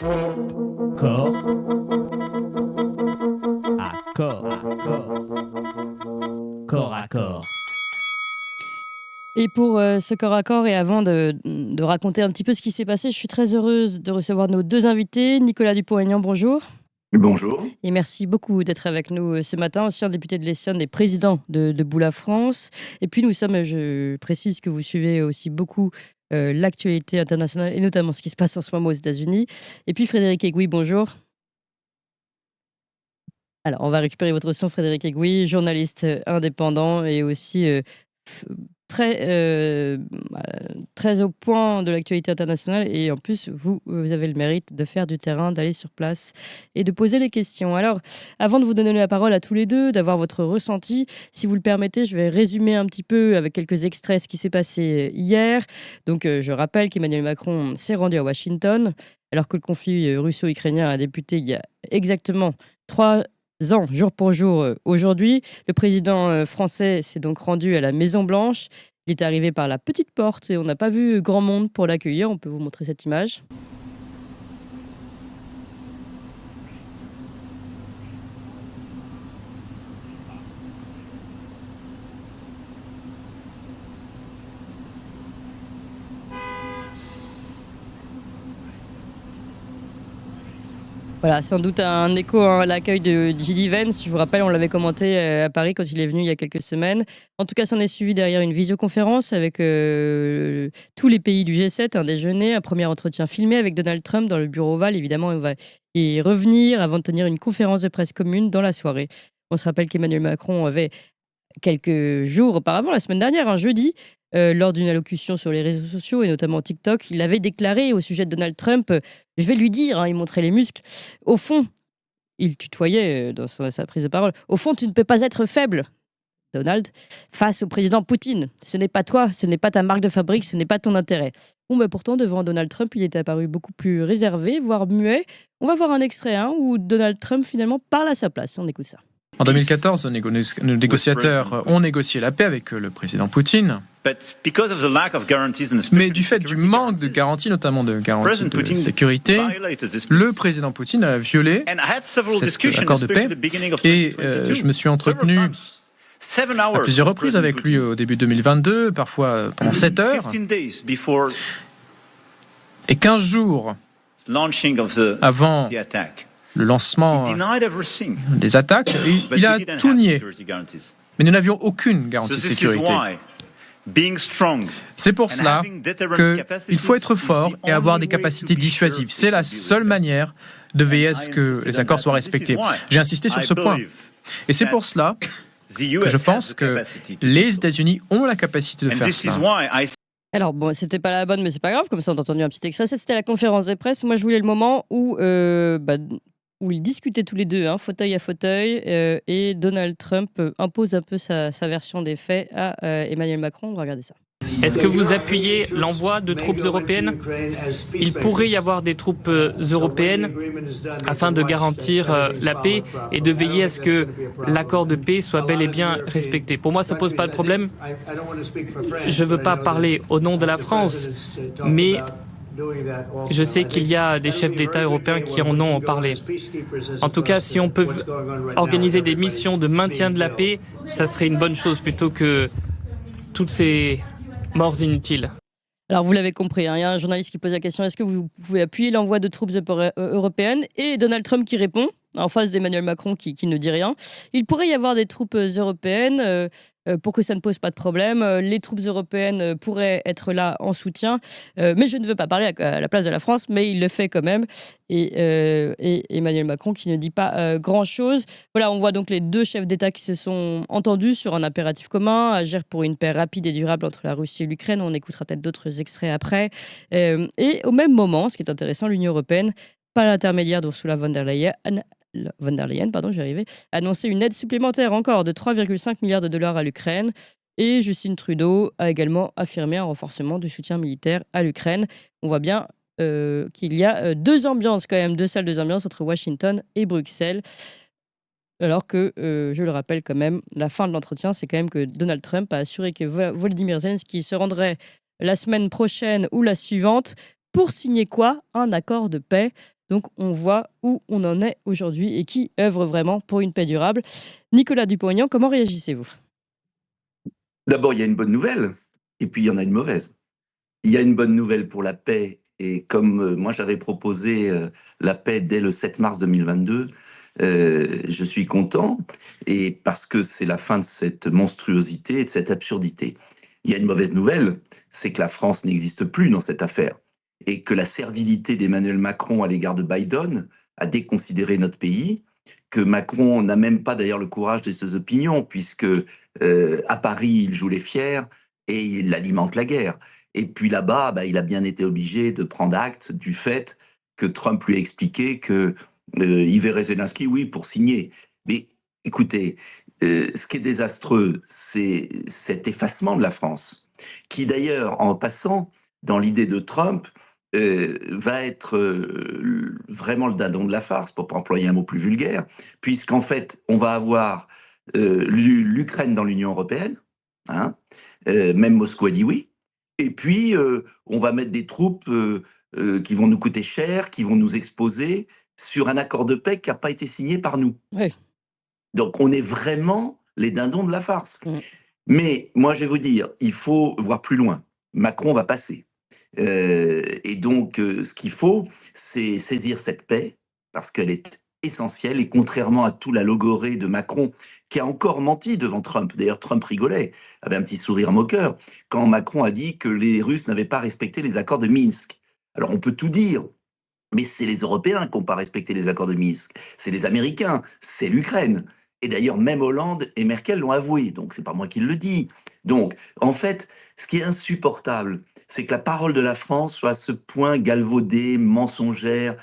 Corps à corps à corps. Et pour ce corps à corps, et avant de raconter un petit peu ce qui s'est passé, je suis très heureuse de recevoir nos deux invités. Nicolas Dupont-Aignan, bonjour. Bonjour. Et merci beaucoup d'être avec nous ce matin, ancien député de l'Essonne et président de Debout la France. Et puis nous sommes, je précise que vous suivez aussi beaucoup l'actualité internationale et notamment ce qui se passe en ce moment aux États-Unis. Et puis Frédéric Egouy, bonjour. Alors, on va récupérer votre son, Frédéric Egouy, journaliste indépendant et aussi f- très au point de l'actualité internationale. Et en plus, vous avez le mérite de faire du terrain, d'aller sur place et de poser les questions. Alors, avant de vous donner la parole à tous les deux, d'avoir votre ressenti, si vous le permettez, je vais résumer un petit peu avec quelques extraits ce qui s'est passé hier. Donc, je rappelle qu'Emmanuel Macron s'est rendu à Washington, alors que le conflit russo-ukrainien a débuté il y a exactement 3 ans, jour pour jour, aujourd'hui. Le président français s'est donc rendu à la Maison-Blanche. Il est arrivé par la petite porte et on n'a pas vu grand monde pour l'accueillir. On peut vous montrer cette image. Voilà, sans doute un écho à l'accueil de J.D. Vance. Je vous rappelle, on l'avait commenté à Paris quand il est venu il y a quelques semaines. En tout cas, s'en est suivi derrière une visioconférence avec tous les pays du G7, un déjeuner, un premier entretien filmé avec Donald Trump dans le bureau ovale. Évidemment, on va y revenir avant de tenir une conférence de presse commune dans la soirée. On se rappelle qu'Emmanuel Macron avait quelques jours auparavant, la semaine dernière, un jeudi, lors d'une allocution sur les réseaux sociaux et notamment TikTok, il avait déclaré au sujet de Donald Trump, je vais lui dire, hein, il montrait les muscles, au fond, il tutoyait dans sa prise de parole, au fond, tu ne peux pas être faible, Donald, face au président Poutine. Ce n'est pas toi, ce n'est pas ta marque de fabrique, ce n'est pas ton intérêt. Bon, mais pourtant, devant Donald Trump, il était apparu beaucoup plus réservé, voire muet. On va voir un extrait où Donald Trump finalement parle à sa place. On écoute ça. En 2014, nos négociateurs ont négocié la paix avec le président Poutine. Mais du fait du manque de garanties, notamment de garanties de sécurité, le président Poutine a violé cet accord de paix. Et je me suis entretenu à plusieurs reprises avec lui au début 2022, parfois pendant 7 heures. Et 15 jours avant le lancement des attaques, il a tout nié. Mais nous n'avions aucune garantie de sécurité. C'est pour cela qu'il faut être fort et avoir des capacités dissuasives. C'est la seule manière de veiller à ce que les accords soient respectés. J'ai insisté sur ce point. Et c'est pour cela que je pense que les États-Unis ont la capacité de faire cela. Alors bon, c'était pas la bonne, mais c'est pas grave, comme ça on a entendu un petit extrait. Ça, c'était la conférence de presse. Moi, je voulais le moment où ils discutaient tous les deux, fauteuil à fauteuil, et Donald Trump impose un peu sa version des faits à Emmanuel Macron. On va regarder ça. Est-ce que vous appuyez l'envoi de troupes européennes ? Il pourrait y avoir des troupes européennes afin de garantir la paix et de veiller à ce que l'accord de paix soit bel et bien respecté. Pour moi, ça ne pose pas de problème. Je ne veux pas parler au nom de la France, mais je sais qu'il y a des chefs d'État européens qui en ont parlé. En tout cas, si on peut organiser des missions de maintien de la paix, ça serait une bonne chose plutôt que toutes ces morts inutiles. Alors, vous l'avez compris, il y a un journaliste qui pose la question, est-ce que vous pouvez appuyer l'envoi de troupes européennes ? Et Donald Trump qui répond, en face d'Emmanuel Macron qui ne dit rien. Il pourrait y avoir des troupes européennes pour que ça ne pose pas de problème. Les troupes européennes pourraient être là en soutien. Mais je ne veux pas parler à la place de la France, mais il le fait quand même. Et Emmanuel Macron qui ne dit pas grand-chose. Voilà, on voit donc les deux chefs d'État qui se sont entendus sur un impératif commun, agir pour une paix rapide et durable entre la Russie et l'Ukraine. On écoutera peut-être d'autres extraits après. Et au même moment, ce qui est intéressant, l'Union européenne, par l'intermédiaire d'Ursula von der Leyen, a annoncé une aide supplémentaire encore de 3,5 milliards de dollars à l'Ukraine. Et Justin Trudeau a également affirmé un renforcement du soutien militaire à l'Ukraine. On voit bien qu'il y a deux salles d'ambiance entre Washington et Bruxelles. Alors que, je le rappelle quand même, la fin de l'entretien, c'est quand même que Donald Trump a assuré que Volodymyr Zelensky se rendrait la semaine prochaine ou la suivante pour signer quoi ? Un accord de paix. Donc on voit où on en est aujourd'hui et qui œuvre vraiment pour une paix durable. Nicolas Dupont-Aignan, comment réagissez-vous? D'abord, il y a une bonne nouvelle, et puis il y en a une mauvaise. Il y a une bonne nouvelle pour la paix, et comme moi j'avais proposé la paix dès le 7 mars 2022, je suis content, et parce que c'est la fin de cette monstruosité et de cette absurdité. Il y a une mauvaise nouvelle, c'est que la France n'existe plus dans cette affaire, et que la servilité d'Emmanuel Macron à l'égard de Biden a déconsidéré notre pays, que Macron n'a même pas d'ailleurs le courage de ses opinions, puisque à Paris il joue les fiers et il alimente la guerre. Et puis là-bas, il a bien été obligé de prendre acte du fait que Trump lui a expliqué que il verrait Zelensky, oui, pour signer. Mais écoutez, ce qui est désastreux, c'est cet effacement de la France, qui d'ailleurs, en passant, dans l'idée de Trump, va être vraiment le dindon de la farce, pour pas employer un mot plus vulgaire, puisqu'en fait, on va avoir l'Ukraine dans l'Union européenne, hein, même Moscou a dit oui, et puis on va mettre des troupes qui vont nous coûter cher, qui vont nous exposer sur un accord de paix qui n'a pas été signé par nous. Oui. Donc on est vraiment les dindons de la farce. Mm. Mais moi je vais vous dire, il faut voir plus loin. Macron va passer. Et donc ce qu'il faut, c'est saisir cette paix, parce qu'elle est essentielle, et contrairement à tout la logorée de Macron, qui a encore menti devant Trump, d'ailleurs Trump rigolait, avait un petit sourire moqueur, quand Macron a dit que les Russes n'avaient pas respecté les accords de Minsk. Alors on peut tout dire, mais c'est les Européens qui n'ont pas respecté les accords de Minsk, c'est les Américains, c'est l'Ukraine. Et d'ailleurs, même Hollande et Merkel l'ont avoué, donc c'est pas moi qui le dis. Donc, en fait, ce qui est insupportable, c'est que la parole de la France soit à ce point galvaudée, mensongère,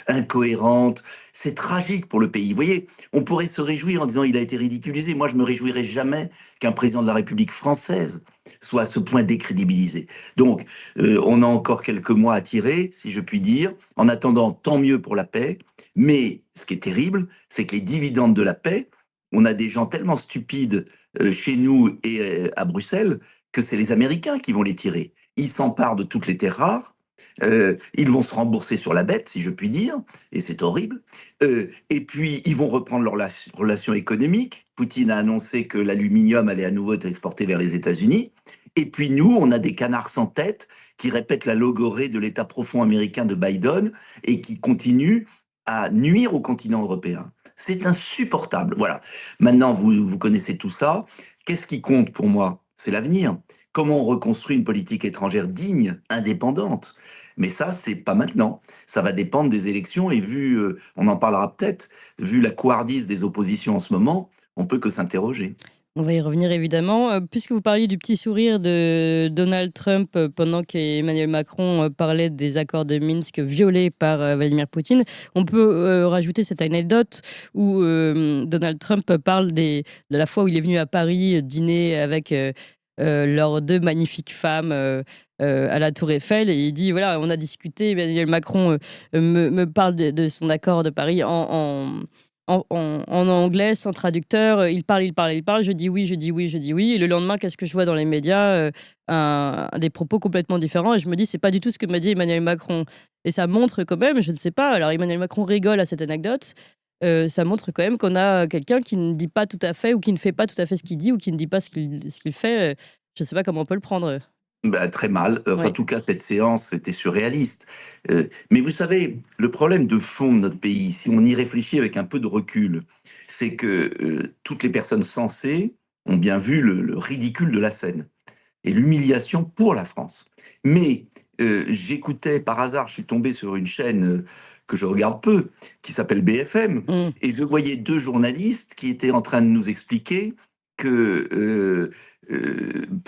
incohérente. C'est tragique pour le pays. Vous voyez, on pourrait se réjouir en disant il a été ridiculisé. Moi, je me réjouirais jamais qu'un président de la République française soit à ce point décrédibilisé. Donc, on a encore quelques mois à tirer, si je puis dire. En attendant, tant mieux pour la paix. Mais ce qui est terrible, c'est que les dividendes de la paix, on a des gens tellement stupides chez nous et à Bruxelles que c'est les Américains qui vont les tirer. Ils s'emparent de toutes les terres rares, ils vont se rembourser sur la bête, si je puis dire, et c'est horrible. Et puis, ils vont reprendre leurs relations économiques. Poutine a annoncé que l'aluminium allait à nouveau être exporté vers les États-Unis. Et puis nous, on a des canards sans tête qui répètent la logorée de l'État profond américain de Biden et qui continuent à nuire au continent européen. C'est insupportable. Voilà. Maintenant, vous connaissez tout ça. Qu'est-ce qui compte pour moi? C'est l'avenir. Comment on reconstruit une politique étrangère digne, indépendante? Mais ça, c'est pas maintenant. Ça va dépendre des élections et vu, on en parlera peut-être, vu la couardise des oppositions en ce moment, on peut que s'interroger. On va y revenir évidemment. Puisque vous parliez du petit sourire de Donald Trump pendant qu'Emmanuel Macron parlait des accords de Minsk violés par Vladimir Poutine, on peut rajouter cette anecdote où Donald Trump parle de la fois où il est venu à Paris dîner avec leurs deux magnifiques femmes à la Tour Eiffel, et il dit voilà, on a discuté, Emmanuel Macron me parle de son accord de Paris en anglais, sans traducteur. Il parle, je dis oui, je dis oui, je dis oui. Et le lendemain, qu'est-ce que je vois dans les médias? Des propos complètement différents. Et je me dis, c'est pas du tout ce que m'a dit Emmanuel Macron. Et ça montre quand même, je ne sais pas, alors Emmanuel Macron rigole à cette anecdote, ça montre quand même qu'on a quelqu'un qui ne dit pas tout à fait, ou qui ne fait pas tout à fait ce qu'il dit, ou qui ne dit pas ce qu'il fait. Je ne sais pas comment on peut le prendre. Très mal. Enfin, Oui. en tout cas, cette séance était surréaliste. Mais vous savez, le problème de fond de notre pays, si on y réfléchit avec un peu de recul, c'est que toutes les personnes sensées ont bien vu le ridicule de la scène et l'humiliation pour la France. Mais j'écoutais par hasard, je suis tombé sur une chaîne que je regarde peu, qui s'appelle BFM, et je voyais deux journalistes qui étaient en train de nous expliquer que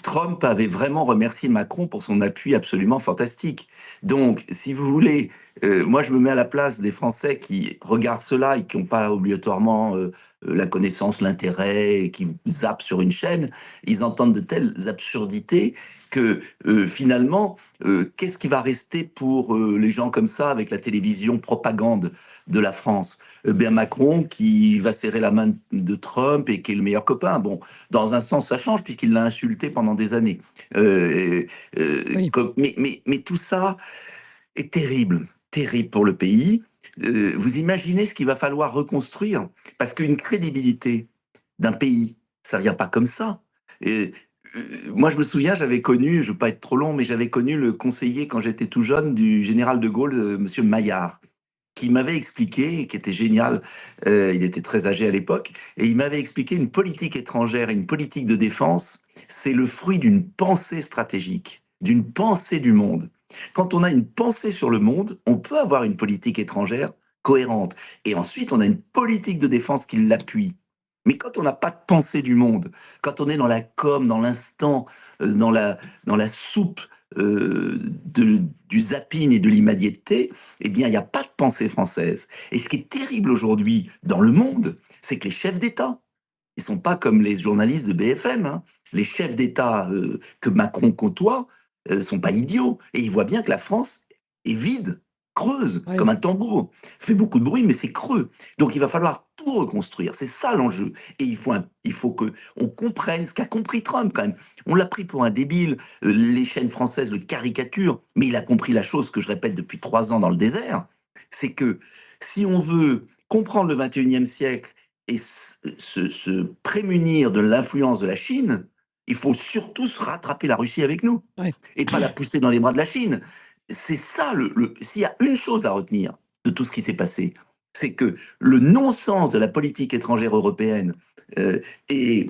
Trump avait vraiment remercié Macron pour son appui absolument fantastique. Donc, si vous voulez, moi je me mets à la place des Français qui regardent cela et qui n'ont pas obligatoirement la connaissance, l'intérêt, et qui zappent sur une chaîne. Ils entendent de telles absurdités que finalement, qu'est-ce qui va rester pour les gens comme ça avec la télévision propagande de la France? Macron qui va serrer la main de Trump et qui est le meilleur copain. Bon, dans un sens, ça change puisqu'il l'a insulté pendant des années. Oui. Mais tout ça est terrible, terrible pour le pays. Vous imaginez ce qu'il va falloir reconstruire? Parce qu'une crédibilité d'un pays, ça vient pas comme ça. Et, moi, je me souviens, j'avais connu, je veux pas être trop long, mais j'avais connu le conseiller quand j'étais tout jeune du général de Gaulle, Monsieur Maillard, qui m'avait expliqué, et qui était génial, il était très âgé à l'époque, et il m'avait expliqué une politique étrangère et une politique de défense, c'est le fruit d'une pensée stratégique, d'une pensée du monde. Quand on a une pensée sur le monde, on peut avoir une politique étrangère cohérente. Et ensuite, on a une politique de défense qui l'appuie. Mais quand on n'a pas de pensée du monde, quand on est dans la com, dans l'instant, dans la soupe du zapping et de l'immédiateté, eh bien, il n'y a pas de pensée française. Et ce qui est terrible aujourd'hui dans le monde, c'est que les chefs d'État, ils ne sont pas comme les journalistes de BFM, hein. Les chefs d'État que Macron côtoie ne sont pas idiots. Et ils voient bien que la France est vide, creuse, Ouais. comme un tambour. Fait beaucoup de bruit, mais c'est creux. Donc il va falloir tout reconstruire. C'est ça l'enjeu. Et il faut qu'on comprenne ce qu'a compris Trump quand même. On l'a pris pour un débile. Les chaînes françaises le caricaturent, mais il a compris la chose que je répète depuis 3 ans dans le désert. C'est que si on veut comprendre le 21e siècle et se prémunir de l'influence de la Chine, il faut surtout se rattraper la Russie avec nous. Ouais. Et pas la pousser dans les bras de la Chine. C'est ça, s'il y a une chose à retenir de tout ce qui s'est passé, c'est que le non-sens de la politique étrangère européenne est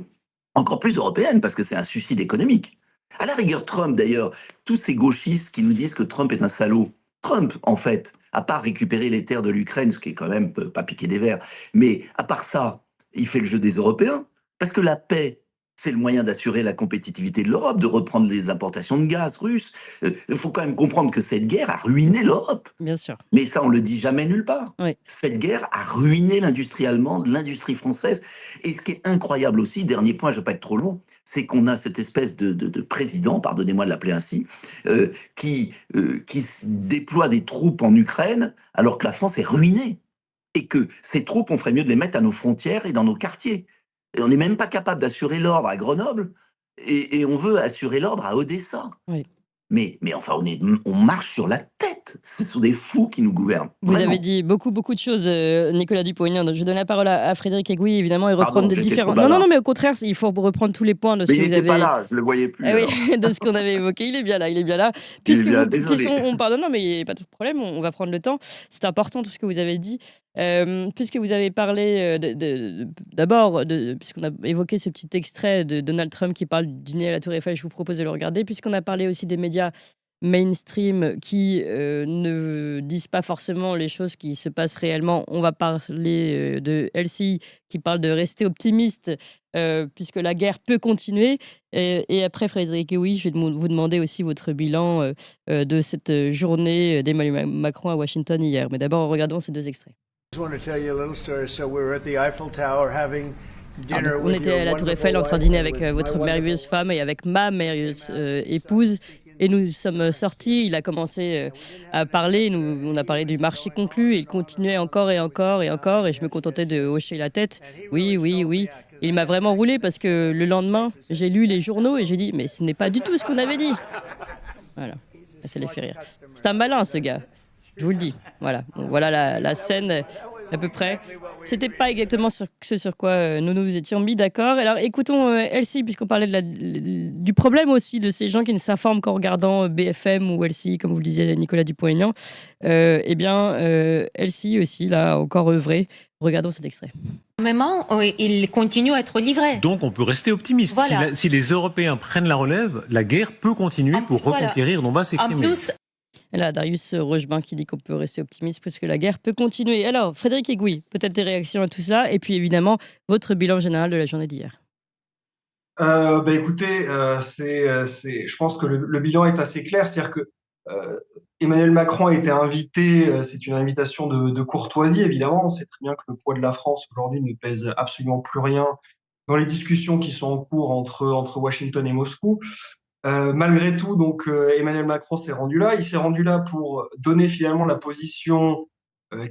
encore plus européenne parce que c'est un suicide économique. À la rigueur, Trump, d'ailleurs, tous ces gauchistes qui nous disent que Trump est un salaud, Trump, en fait, à part récupérer les terres de l'Ukraine, ce qui est quand même pas piquer des verres, mais à part ça, il fait le jeu des Européens, parce que la paix, c'est le moyen d'assurer la compétitivité de l'Europe, de reprendre les importations de gaz russes. Il faut quand même comprendre que cette guerre a ruiné l'Europe. Bien sûr. Mais ça, on le dit jamais nulle part. Oui. Cette guerre a ruiné l'industrie allemande, l'industrie française. Et ce qui est incroyable aussi, dernier point, je ne vais pas être trop long, c'est qu'on a cette espèce de président, pardonnez-moi de l'appeler ainsi, qui déploie des troupes en Ukraine alors que la France est ruinée. Et que ces troupes, on ferait mieux de les mettre à nos frontières et dans nos quartiers. Et on n'est même pas capable d'assurer l'ordre à Grenoble et on veut assurer l'ordre à Odessa. Oui. Mais enfin, on marche sur la tête. Ce sont des fous qui nous gouvernent. Vous Vraiment. avez dit beaucoup de choses, Nicolas Dupont-Aignan. Je donne la parole à Frédéric Aiguille, évidemment, et reprendre des différents. Non, mais au contraire, il faut reprendre tous les points de ce Mais que il vous n'était avez. pas là, je le voyais plus. Oui, de ce qu'on avait évoqué. Il est bien là. Désolé. Puisqu'on parle, non, mais il n'y a pas de problème, on va prendre le temps. C'est important tout ce que vous avez dit. Puisque vous avez parlé d'abord, puisqu'on a évoqué ce petit extrait de Donald Trump qui parle du dîner à la Tour Eiffel, je vous propose de le regarder. Puisqu'on a parlé aussi des médias mainstream qui ne disent pas forcément les choses qui se passent réellement. On va parler de LCI qui parle de rester optimiste puisque la guerre peut continuer. Et après, Frédéric, oui, je vais vous demander aussi votre bilan de cette journée d'Emmanuel Macron à Washington hier. Mais d'abord, regardons ces deux extraits. On était à la Tour Eiffel en train de dîner avec votre merveilleuse femme et avec ma merveilleuse épouse. Et nous sommes sortis, il a commencé à parler, on a parlé du marché conclu, et il continuait encore et encore et encore, et je me contentais de hocher la tête. Oui. Et il m'a vraiment roulé parce que le lendemain, j'ai lu les journaux et j'ai dit, mais ce n'est pas du tout ce qu'on avait dit. Voilà, ça les fait rire. C'est un malin, ce gars, je vous le dis. Voilà, bon, voilà la scène à peu près. C'était pas exactement ce sur quoi nous nous étions mis d'accord. Alors écoutons LCI, puisqu'on parlait du problème aussi de ces gens qui ne s'informent qu'en regardant BFM ou LCI, comme vous le disiez Nicolas Dupont-Aignan. Eh bien, LCI aussi, là, encore œuvré. Regardons cet extrait. Moment, il continue à être livré. Donc on peut rester optimiste. Voilà. Si les Européens prennent la relève, la guerre peut continuer pour reconquérir Donbass et En Crimée. plus, Et là, Darius Rochebain qui dit qu'on peut rester optimiste parce que la guerre peut continuer. Alors, Frédéric Aiguille, peut-être des réactions à tout ça, et puis évidemment, votre bilan général de la journée d'hier. Écoutez, je pense que le bilan est assez clair, c'est-à-dire que Emmanuel Macron a été invité, c'est une invitation de courtoisie évidemment, on sait très bien que le poids de la France aujourd'hui ne pèse absolument plus rien dans les discussions qui sont en cours entre Washington et Moscou. Malgré tout, donc Emmanuel Macron s'est rendu là. Il s'est rendu là pour donner finalement la position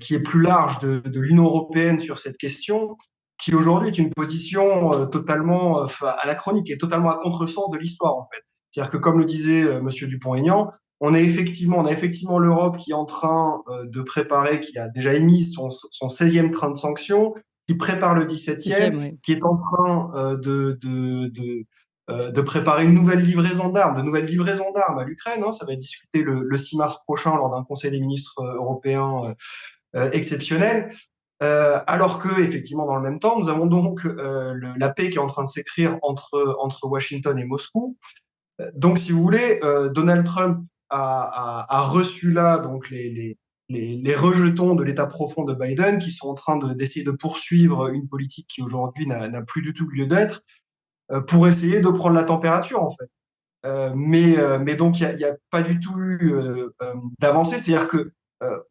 qui est plus large de l'Union européenne sur cette question, qui aujourd'hui est une position totalement anachronique et totalement à contresens de l'histoire en fait. C'est-à-dire que comme le disait Monsieur Dupont-Aignan, on a effectivement l'Europe qui est en train de préparer, qui a déjà émis son 16e train de sanctions, qui prépare le 17e, Oui. qui est en train de préparer une nouvelle livraison d'armes, à l'Ukraine. Ça va être discuté le 6 mars prochain lors d'un Conseil des ministres européens exceptionnel. Alors que, effectivement, dans le même temps, nous avons donc la paix qui est en train de s'écrire entre Washington et Moscou. Donc, si vous voulez, Donald Trump a reçu là donc les rejetons de l'état profond de Biden qui sont en train d'essayer de poursuivre une politique qui aujourd'hui n'a plus du tout lieu d'être pour essayer de prendre la température en fait. Mais donc il y a pas du tout eu d'avancée, c'est-à-dire que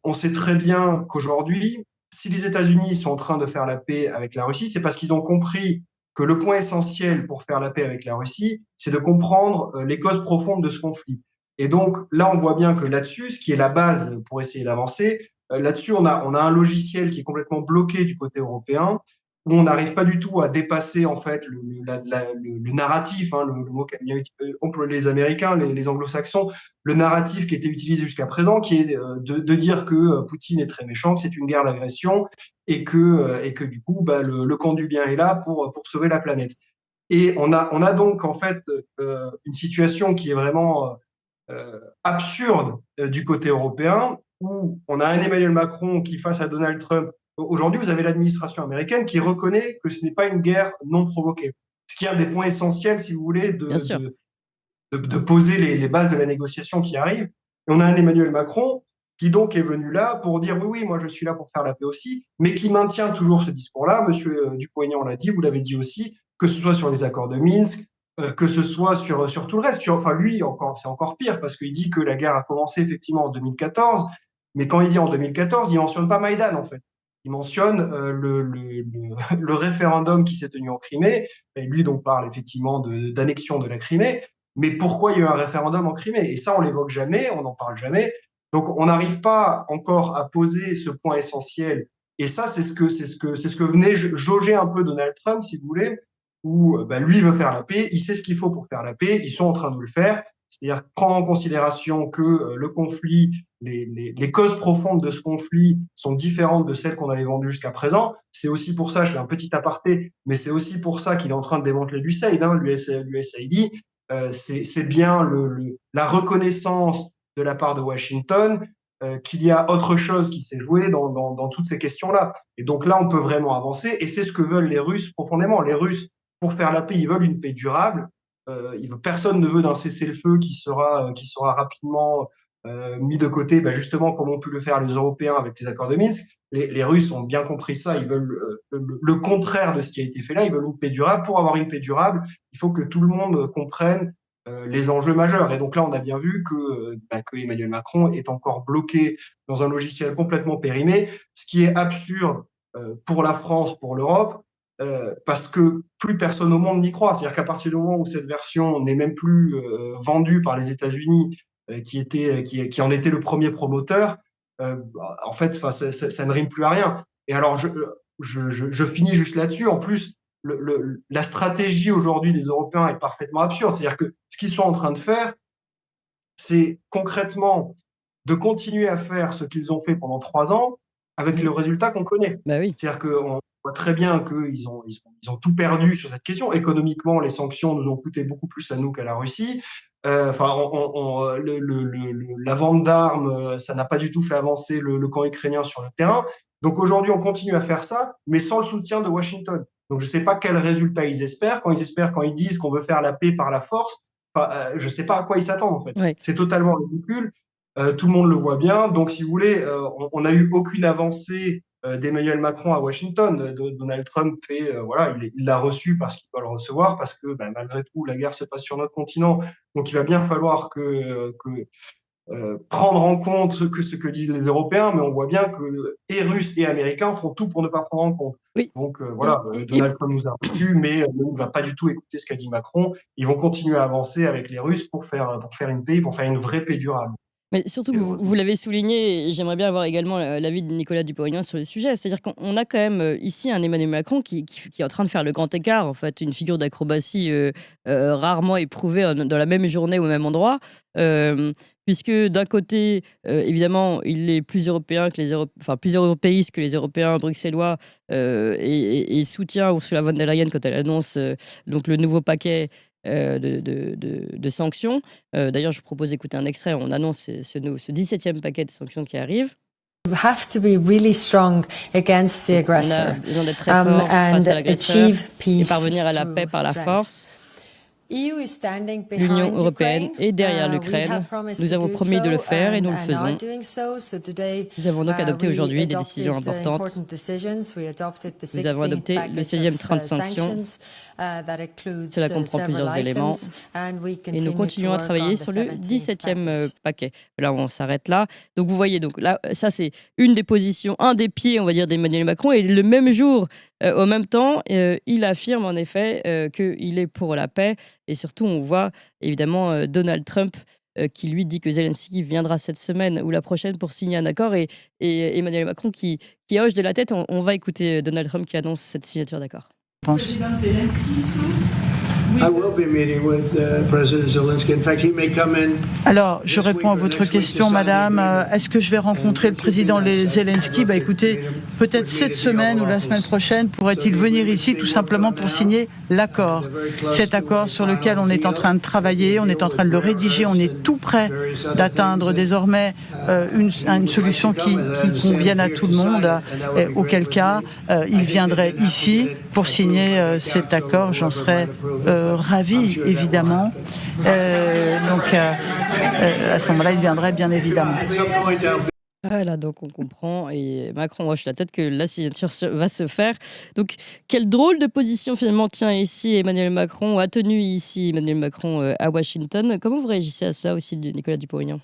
on sait très bien qu'aujourd'hui, si les États-Unis sont en train de faire la paix avec la Russie, c'est parce qu'ils ont compris que le point essentiel pour faire la paix avec la Russie, c'est de comprendre les causes profondes de ce conflit. Et donc là, on voit bien que là-dessus, ce qui est la base pour essayer d'avancer, là-dessus, on a un logiciel qui est complètement bloqué du côté européen, où on n'arrive pas du tout à dépasser en fait le narratif, le mot emploient les Américains, les Anglo-Saxons, le narratif qui était utilisé jusqu'à présent, qui est de dire que Poutine est très méchant, que c'est une guerre d'agression et que du coup le camp du bien est là pour sauver la planète. Et on a donc en fait une situation qui est vraiment absurde du côté européen, où on a un Emmanuel Macron qui, face à Donald Trump, aujourd'hui, vous avez l'administration américaine qui reconnaît que ce n'est pas une guerre non provoquée. Ce qui est un des points essentiels, si vous voulez, de poser les bases de la négociation qui arrive. Et on a un Emmanuel Macron qui donc est venu là pour dire oui, moi je suis là pour faire la paix aussi, mais qui maintient toujours ce discours-là. Monsieur Dupont-Aignan l'a dit, vous l'avez dit aussi, que ce soit sur les accords de Minsk, que ce soit sur tout le reste. Enfin, lui, c'est encore pire, parce qu'il dit que la guerre a commencé effectivement en 2014, mais quand il dit en 2014, il ne mentionne pas Maïdan, en fait. Il mentionne le référendum qui s'est tenu en Crimée, et lui donc parle effectivement d'annexion de la Crimée, mais pourquoi il y a eu un référendum en Crimée? Et ça, on l'évoque jamais, on n'en parle jamais. Donc, on n'arrive pas encore à poser ce point essentiel. Et ça, c'est ce que venait jauger un peu Donald Trump, si vous voulez, où lui veut faire la paix, il sait ce qu'il faut pour faire la paix, ils sont en train de le faire. C'est-à-dire prendre en considération que le conflit, les causes profondes de ce conflit sont différentes de celles qu'on avait vendues jusqu'à présent. C'est aussi pour ça, je fais un petit aparté, mais c'est aussi pour ça qu'il est en train de démanteler l'USAID. L'USAID, c'est bien la reconnaissance de la part de Washington qu'il y a autre chose qui s'est joué dans toutes ces questions-là. Et donc là, on peut vraiment avancer, et c'est ce que veulent les Russes profondément. Les Russes, pour faire la paix, ils veulent une paix durable. Personne ne veut d'un cessez-le-feu qui sera rapidement mis de côté, justement comme ont pu le faire les Européens avec les accords de Minsk. Les Russes ont bien compris ça, ils veulent le contraire de ce qui a été fait là, ils veulent une paix durable. Pour avoir une paix durable, il faut que tout le monde comprenne les enjeux majeurs. Et donc là, on a bien vu que Emmanuel Macron est encore bloqué dans un logiciel complètement périmé, ce qui est absurde pour la France, pour l'Europe, parce que plus personne au monde n'y croit. C'est-à-dire qu'à partir du moment où cette version n'est même plus vendue par les États-Unis, qui en était le premier promoteur, en fait, ça ne rime plus à rien. Et alors, je finis juste là-dessus. En plus, la stratégie aujourd'hui des Européens est parfaitement absurde. C'est-à-dire que ce qu'ils sont en train de faire, c'est concrètement de continuer à faire ce qu'ils ont fait pendant 3 ans avec le résultat qu'on connaît. Oui. C'est-à-dire qu'on voit très bien qu'ils ont tout perdu sur cette question. Économiquement, les sanctions nous ont coûté beaucoup plus à nous qu'à la Russie. La vente d'armes, ça n'a pas du tout fait avancer le camp ukrainien sur le terrain. Donc aujourd'hui, on continue à faire ça, mais sans le soutien de Washington. Donc je ne sais pas quel résultat ils espèrent. Quand ils disent qu'on veut faire la paix par la force, je ne sais pas à quoi ils s'attendent en fait. Oui. C'est totalement ridicule. Tout le monde le voit bien. Donc si vous voulez, on n'a eu aucune avancée d'Emmanuel Macron à Washington. Donald Trump il l'a reçu parce qu'il doit le recevoir, parce que malgré tout, la guerre se passe sur notre continent. Donc il va bien falloir prendre en compte ce que disent les Européens, mais on voit bien que et Russes et Américains font tout pour ne pas prendre en compte. Oui. Donc Donald Trump nous a reçus, mais ne va pas du tout écouter ce qu'a dit Macron. Ils vont continuer à avancer avec les Russes pour faire une paix, pour faire une vraie paix durable. Mais surtout que vous l'avez souligné, et j'aimerais bien avoir également l'avis de Nicolas Dupont-Aignan sur le sujet. C'est-à-dire qu'on a quand même ici un Emmanuel Macron qui est en train de faire le grand écart, en fait, une figure d'acrobatie rarement éprouvée dans la même journée au même endroit. puisque d'un côté, évidemment, il est plus européen que plus européiste que les Européens bruxellois, et soutient Ursula von der Leyen quand elle annonce donc le nouveau paquet de sanctions. D'ailleurs, je vous propose d'écouter un extrait. On annonce ce 17e paquet de sanctions qui arrive. You have to be really strong against the aggressor. On a besoin d'être très fort face à l'agresseur et parvenir à la paix par la force. L'Union européenne est derrière l'Ukraine. Nous avons promis de le faire et nous le faisons. Nous avons donc adopté aujourd'hui des décisions importantes. Nous avons adopté le 16e train de sanctions. Cela comprend plusieurs éléments. Et nous continuons à travailler sur le 17e paquet. Là, on s'arrête là. Donc, vous voyez, donc là, ça, c'est une des positions, un des pieds, on va dire, d'Emmanuel Macron. Et le même jour, au même temps, il affirme en effet qu'il est pour la paix. Et surtout, on voit évidemment Donald Trump qui lui dit que Zelensky viendra cette semaine ou la prochaine pour signer un accord. Et Emmanuel Macron qui hoche de la tête. On va écouter Donald Trump qui annonce cette signature d'accord. Alors, je réponds à votre question, madame. Est-ce que je vais rencontrer le président Zelensky ? Écoutez, peut-être cette semaine ou la semaine prochaine, pourrait-il venir ici tout simplement pour signer l'accord. Cet accord sur lequel on est en train de travailler, on est en train de le rédiger, on est tout près d'atteindre désormais une solution qui convienne à tout le monde, auquel cas il viendrait ici pour signer cet accord. J'en serais ravi, évidemment. Donc, à ce moment-là, il viendrait bien évidemment. Voilà, donc on comprend, et Macron hoche la tête que la signature va se faire. Donc, quelle drôle de position finalement tient ici Emmanuel Macron, a tenu ici Emmanuel Macron à Washington. Comment vous réagissez à ça aussi, Nicolas Dupont-Aignan ?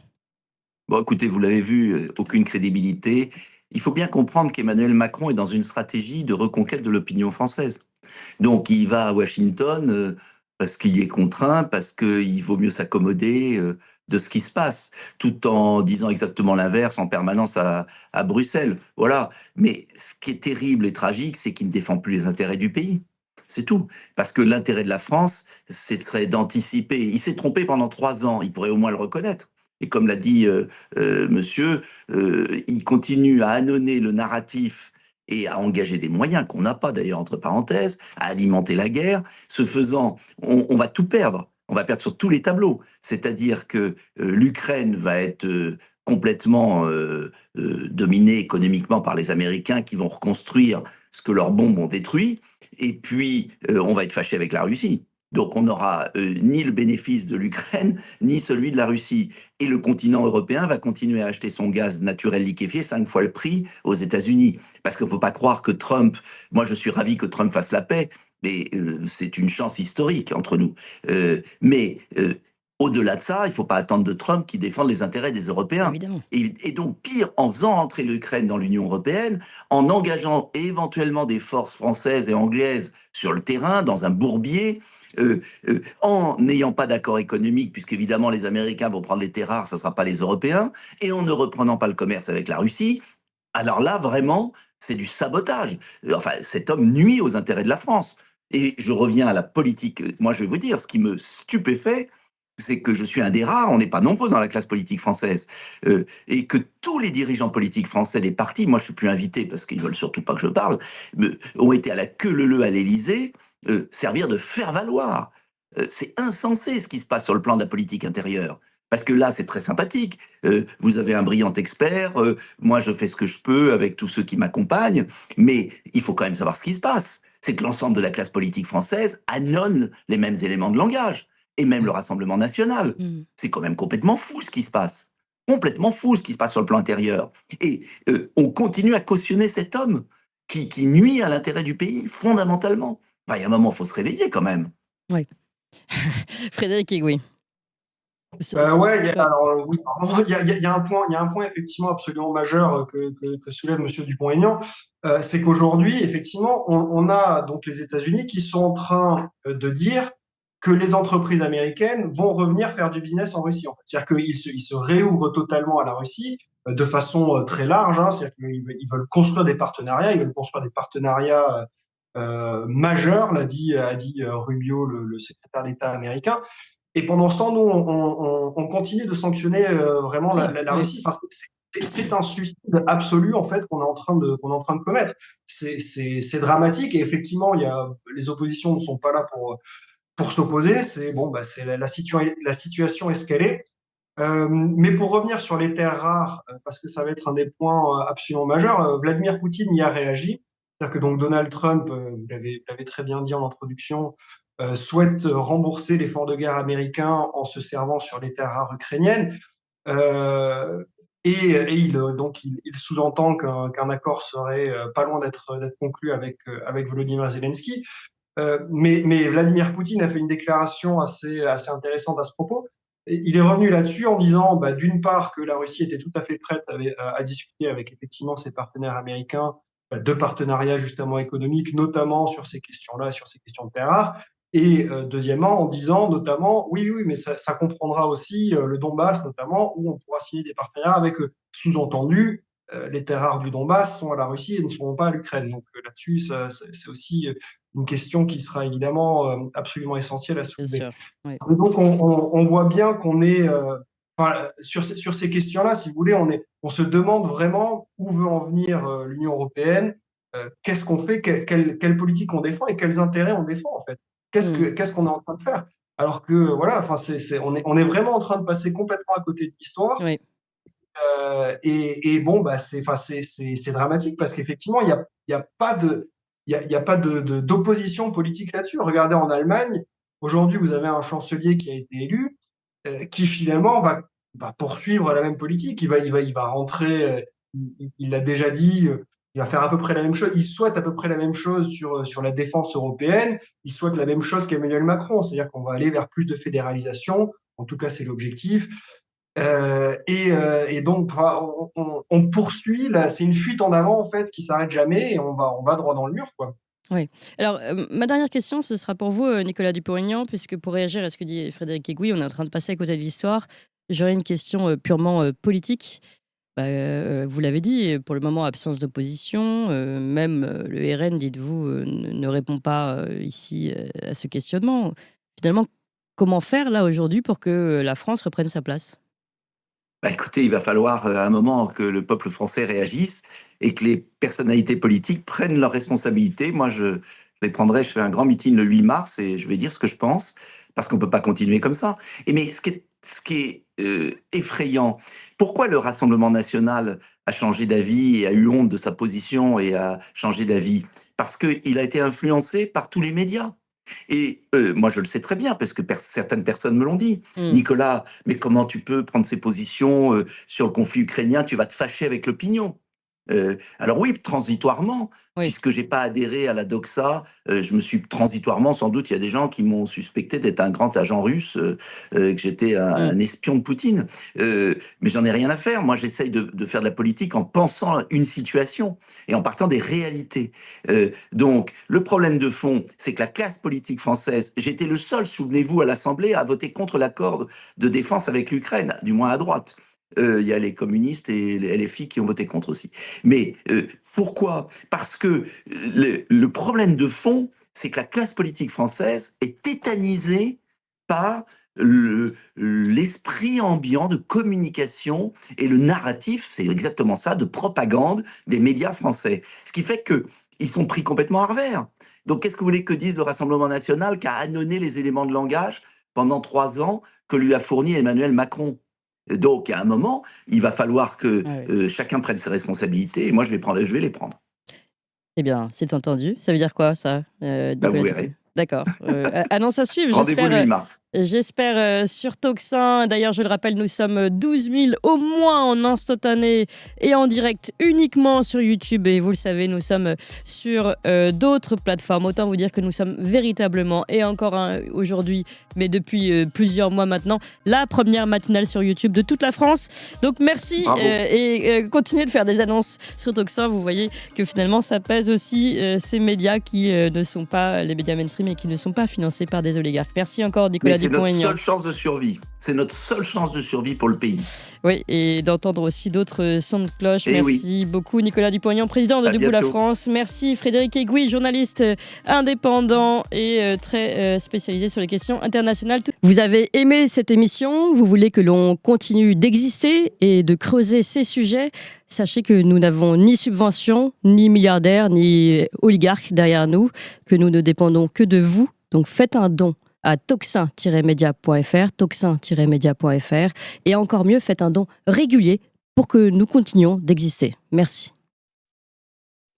Bon, écoutez, vous l'avez vu, aucune crédibilité. Il faut bien comprendre qu'Emmanuel Macron est dans une stratégie de reconquête de l'opinion française. Donc, il va à Washington parce qu'il est contraint, parce qu'il vaut mieux s'accommoder de ce qui se passe, tout en disant exactement l'inverse en permanence à Bruxelles. Voilà. Mais ce qui est terrible et tragique, c'est qu'il ne défend plus les intérêts du pays. C'est tout. Parce que l'intérêt de la France, ce serait d'anticiper. Il s'est trompé pendant 3 ans, il pourrait au moins le reconnaître. Et comme l'a dit monsieur, il continue à ânonner le narratif et à engager des moyens qu'on n'a pas d'ailleurs, entre parenthèses, à alimenter la guerre. Ce faisant, on va tout perdre. On va perdre sur tous les tableaux. C'est-à-dire que l'Ukraine va être complètement dominée économiquement par les Américains qui vont reconstruire ce que leurs bombes ont détruit. Et puis, on va être fâché avec la Russie. Donc, on n'aura ni le bénéfice de l'Ukraine, ni celui de la Russie. Et le continent européen va continuer à acheter son gaz naturel liquéfié 5 fois le prix aux États-Unis. Parce qu'il ne faut pas croire que Trump... Moi, je suis ravi que Trump fasse la paix, mais c'est une chance historique entre nous. Mais au-delà de ça, il ne faut pas attendre de Trump qui défende les intérêts des Européens. Et donc, pire, en faisant entrer l'Ukraine dans l'Union européenne, en engageant éventuellement des forces françaises et anglaises sur le terrain, dans un bourbier... en n'ayant pas d'accord économique, puisqu'évidemment les Américains vont prendre les terres rares, ce ne sera pas les Européens, et en ne reprenant pas le commerce avec la Russie, alors là, vraiment, c'est du sabotage. Enfin, cet homme nuit aux intérêts de la France. Et je reviens à la politique. Moi, je vais vous dire, ce qui me stupéfait, c'est que je suis un des rares, on n'est pas nombreux dans la classe politique française, et que tous les dirigeants politiques français des partis, moi je ne suis plus invité parce qu'ils ne veulent surtout pas que je parle, ont été à la queue leu-leu à l'Élysée, servir de faire-valoir. C'est insensé ce qui se passe sur le plan de la politique intérieure. Parce que là, c'est très sympathique. Vous avez un brillant expert, moi je fais ce que je peux avec tous ceux qui m'accompagnent, mais il faut quand même savoir ce qui se passe. C'est que l'ensemble de la classe politique française annonce les mêmes éléments de langage, et même le Rassemblement national. C'est quand même complètement fou ce qui se passe. Complètement fou ce qui se passe sur le plan intérieur. Et on continue à cautionner cet homme qui nuit à l'intérêt du pays, fondamentalement. Enfin, il y a un moment, il faut se réveiller quand même. Oui. Frédéric Egouy. Il y a un point effectivement absolument majeur que soulève Monsieur Dupont-Aignan, c'est qu'aujourd'hui, effectivement, on a donc les États-Unis qui sont en train de dire que les entreprises américaines vont revenir faire du business en Russie. En fait. C'est-à-dire qu'ils se réouvrent totalement à la Russie de façon très large. C'est-à-dire qu'ils veulent construire des partenariats, majeurs, a dit Rubio, le secrétaire d'État américain. Et pendant ce temps, nous, on continue de sanctionner vraiment la Russie. Enfin, c'est un suicide absolu en fait qu'on est en train de commettre. C'est dramatique et effectivement, les oppositions ne sont pas là pour s'opposer. C'est la situation est ce qu'elle est. Mais pour revenir sur les terres rares, parce que ça va être un des points absolument majeurs, Vladimir Poutine y a réagi. C'est-à-dire que donc Donald Trump, vous l'avez très bien dit en introduction, souhaite rembourser l'effort de guerre américain en se servant sur les terres rares ukrainiennes. Il sous-entend qu'un accord serait pas loin d'être conclu avec Volodymyr Zelensky. Mais Vladimir Poutine a fait une déclaration assez intéressante à ce propos. Il est revenu là-dessus en disant, d'une part, que la Russie était tout à fait prête à discuter avec effectivement ses partenaires américains de partenariats justement économiques, notamment sur ces questions-là, sur ces questions de terres rares. Et deuxièmement, en disant notamment, oui, mais ça comprendra aussi le Donbass, notamment, où on pourra signer des partenariats avec sous-entendu, les terres rares du Donbass sont à la Russie et ne seront pas à l'Ukraine. Donc là-dessus, c'est aussi une question qui sera évidemment absolument essentielle à soulever. Bien sûr, oui. Donc on voit bien qu'on est sur ces questions-là, si vous voulez, on se demande vraiment où veut en venir l'Union européenne, qu'est-ce qu'on fait, quelle politique on défend et quels intérêts on défend en fait. Qu'est-ce qu'on est en train de faire? Alors que voilà, on est vraiment en train de passer complètement à côté de l'histoire. Oui. C'est dramatique parce qu'effectivement il y a pas d'opposition politique là-dessus. Regardez en Allemagne, aujourd'hui vous avez un chancelier qui a été élu, qui finalement va poursuivre la même politique. Il va rentrer, il l'a déjà dit, il va faire à peu près la même chose. Il souhaite à peu près la même chose sur la défense européenne. Il souhaite la même chose qu'Emmanuel Macron, c'est-à-dire qu'on va aller vers plus de fédéralisation. En tout cas, c'est l'objectif. Donc, on poursuit. Là, c'est une fuite en avant en fait qui s'arrête jamais et on va droit dans le mur, quoi. Oui. Alors, ma dernière question, ce sera pour vous, Nicolas Dupont-Aignan, puisque pour réagir à ce que dit Frédéric Aiguille, on est en train de passer à côté de l'histoire. J'aurais une question purement politique. Vous l'avez dit, pour le moment, absence d'opposition. Même le RN, dites-vous, ne répond pas ici à ce questionnement. Finalement, comment faire là aujourd'hui pour que la France reprenne sa place ? Écoutez, il va falloir à un moment que le peuple français réagisse et que les personnalités politiques prennent leurs responsabilités. Moi, je les prendrai, je fais un grand meeting le 8 mars et je vais dire ce que je pense, parce qu'on ne peut pas continuer comme ça. Mais ce qui est effrayant, pourquoi le Rassemblement national a changé d'avis et a eu honte de sa position et a changé d'avis? Parce qu'il a été influencé par tous les médias. Et moi, je le sais très bien, parce que certaines personnes me l'ont dit. Nicolas, mais comment tu peux prendre ces positions sur le conflit ukrainien? Tu vas te fâcher avec l'opinion. Alors oui, transitoirement, puisque j'ai pas adhéré à la doxa, je me suis transitoirement, sans doute, il y a des gens qui m'ont suspecté d'être un grand agent russe, que j'étais un espion de Poutine. Mais j'en ai rien à faire. Moi, j'essaye de faire de la politique en pensant une situation et en partant des réalités. Donc, le problème de fond, c'est que la classe politique française, j'étais le seul, souvenez-vous, à l'Assemblée, à voter contre l'accord de défense avec l'Ukraine, du moins à droite. Il y a les communistes et les LFI qui ont voté contre aussi. Mais pourquoi? Parce que le problème de fond, c'est que la classe politique française est tétanisée par l'esprit ambiant de communication et le narratif, c'est exactement ça, de propagande des médias français. Ce qui fait qu'ils sont pris complètement à revers. Donc qu'est-ce que vous voulez que dise le Rassemblement national qui a annonné les éléments de langage pendant 3 ans que lui a fourni Emmanuel Macron? Donc, à un moment, il va falloir que chacun prenne ses responsabilités et moi, je vais les prendre. Eh bien, c'est entendu. Ça veut dire quoi, ça Vous verrez. D'accord. Annonce à suivre. Rendez-vous le 8 mars. J'espère sur Tocsin. D'ailleurs, je le rappelle, nous sommes 12 000 au moins en instantané et en direct uniquement sur YouTube. Et vous le savez, nous sommes sur d'autres plateformes. Autant vous dire que nous sommes véritablement, et encore aujourd'hui, mais depuis plusieurs mois maintenant, la première matinale sur YouTube de toute la France. Donc merci et continuez de faire des annonces sur Tocsin. Vous voyez que finalement, ça pèse aussi ces médias qui ne sont pas les médias mainstream et qui ne sont pas financés par des oligarques. Merci encore, Nicolas Dupont. Dupont-Aignan. C'est notre seule chance de survie. C'est notre seule chance de survie pour le pays. Oui, et d'entendre aussi d'autres sons de cloche. Et Merci beaucoup Nicolas Dupont-Aignan, président de Debout la France. Merci Frédéric Aiguille, journaliste indépendant et très spécialisé sur les questions internationales. Vous avez aimé cette émission, vous voulez que l'on continue d'exister et de creuser ces sujets. Sachez que nous n'avons ni subvention, ni milliardaires, ni oligarques derrière nous, que nous ne dépendons que de vous. Donc faites un don à toxin-media.fr, toxin-media.fr, et encore mieux, faites un don régulier pour que nous continuions d'exister. Merci.